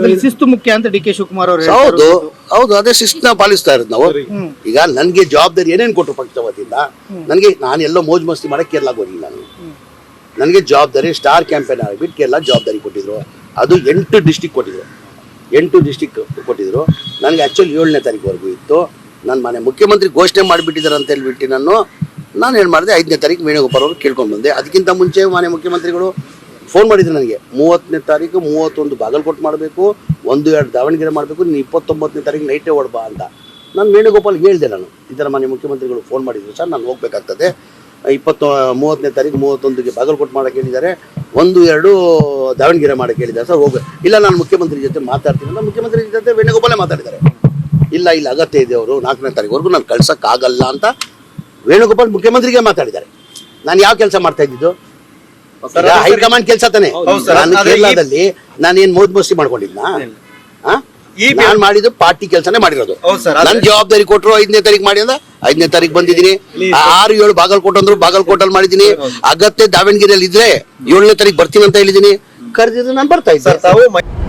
ಅದ್ರಲ್ಲಿ ಶಿಸ್ತು ಮುಖ್ಯ ಅಂತ ಡಿ.ಕೆ. ಶಿವಕುಮಾರ್ ಅವರು ಹೌದು ಹೌದು, ಅದೇ ಶಿಸ್ತನ್ನ ಪಾಲಿಸ್ತಾ ಇರೋದು ನಾವು. ಈಗ ನನ್ಗೆ ಜವಾಬ್ದಾರಿ ಏನೇನ್ ಕೊಟ್ಟರು ಪಕ್ಷದ ವತಿಯಿಂದ, ನನಗೆ ನಾನು ಎಲ್ಲೋ ಮೋಜ್ ಮಸ್ತಿ ಮಾಡಕ್ಕೆ ಕೇರಳಕ್ಕೆ ಹೋಗಿಲ್ಲ. ನಾನು ನನಗೆ ಜವಾಬ್ದಾರಿ ಸ್ಟಾರ್ ಕ್ಯಾಂಪೇನ್ ಆಗಿಬಿಟ್ಟು ಕೇರಳ ಜವಾಬ್ದಾರಿ ಕೊಟ್ಟಿದ್ರು. ಅದು 8 ಡಿಸ್ಟಿಕ್ ಕೊಟ್ಟಿದ್ರು, 8 ಡಿಸ್ಟಿಕ್ ಕೊಟ್ಟಿದ್ರು. ನನಗೆ ಆ್ಯಕ್ಚುಲಿ 7ನೇ ತಾರೀಕುವರೆಗೂ ಇತ್ತು. ನಾನು ಮನೆ ಮುಖ್ಯಮಂತ್ರಿ ಘೋಷಣೆ ಮಾಡಿಬಿಟ್ಟಿದ್ದಾರೆ ಅಂತ ಹೇಳ್ಬಿಟ್ಟು ನಾನು ಏನು ಮಾಡಿದೆ, 5ನೇ ತಾರೀಕು ವೇಣುಗೋಪಾಲ್ ಅವರು ಕೇಳ್ಕೊಂಡು ಬಂದೆ. ಅದಕ್ಕಿಂತ ಮುಂಚೆ ಮಾನ್ಯ ಮುಖ್ಯಮಂತ್ರಿಗಳು ಫೋನ್ ಮಾಡಿದ್ರು ನನಗೆ, 30ನೇ ತಾರೀಕು 31 ಬಾಗಲಕೋಟೆ ಮಾಡಬೇಕು, 1-2 ದಾವಣಗೆರೆ ಮಾಡಬೇಕು, ನೀನು 29ನೇ ತಾರೀಕು ನೈಟೇ ಹೊಡ್ಬಾ ಅಂತ. ನಾನು ವೇಣುಗೋಪಾಲ್ಗೆ ಹೇಳಿದೆ, ನಾನು ಈ ಥರ ಮಾನ್ಯ ಮುಖ್ಯಮಂತ್ರಿಗಳು ಫೋನ್ ಮಾಡಿದ್ರು ಸರ್, ನಾನು ಹೋಗ್ಬೇಕಾಗ್ತದೆ, 30ನೇ ತಾರೀಕು 31ಗೆ ಬಾಗಲಕೋಟೆ ಮಾಡೋಕ್ಕೆ ಹೇಳಿದ್ದಾರೆ, 1-2 ದಾವಣಗೆರೆ ಮಾಡೋಕ್ಕೆ ಹೇಳಿದ್ದಾರೆ ಸರ್, ಹೋಗ. ಇಲ್ಲ ನಾನು ಮುಖ್ಯಮಂತ್ರಿ ಜೊತೆ ಮಾತಾಡ್ತೀನಿ ಅಂತ ಮುಖ್ಯಮಂತ್ರಿ ಜೊತೆ ವೇಣುಗೋಪಾಲೇ ಮಾತಾಡಿದ್ದಾರೆ. ಇಲ್ಲ ಅಗತ್ಯ ಇದೆ, ಅವರು 4ನೇ ತಾರೀಕುವರೆಗೂ ನಾನು ಕಳ್ಸೋಕ್ಕಾಗಲ್ಲ ಅಂತ ವೇಣುಗೋಪಾಲ್ ಮುಖ್ಯಮಂತ್ರಿಗೆ ಮಾತಾಡಿದ್ದಾರೆ. ನಾನು ಯಾವ ಕೆಲಸ ಮಾಡ್ತಾ ಇದ್ದಿದ್ದು? ಹೈಕಮಾಂಡ್ ಕೆಲಸ ತಾನೆ. ನಾನು ಕೇರಳದಲ್ಲಿ ನಾನೇನ್ ಮೋದ್ ಮಸ್ತಿ ಮಾಡ್ಕೊಂಡಿದ್ನಾ? ನಾನು ಮಾಡಿದ್ದು ಪಾರ್ಟಿ ಕೆಲಸನೇ ಮಾಡಿರೋದು. ನನ್ ಜವಾಬ್ದಾರಿ ಕೊಟ್ಟರು 5ನೇ ತಾರೀಕು ಮಾಡಿ ಅಂದ 5ನೇ ತಾರೀಕು ಬಂದಿದ್ದೀನಿ. 6-7 ಬಾಗಲಕೋಟೆ ಅಂದ್ರು, ಬಾಗಲಕೋಟಲ್ಲಿ ಮಾಡಿದ್ದೀನಿ. ಅಗತ್ಯ ದಾವಣಗೆರೆಯಲ್ಲಿ ಇದ್ರೆ 7ನೇ ತಾರೀಕು ಬರ್ತೀನಿ ಅಂತ ಹೇಳಿದೀನಿ. ಕರೆದಿದ್ರೆ ನಾನು ಬರ್ತಾ ಇದ್ದೆ.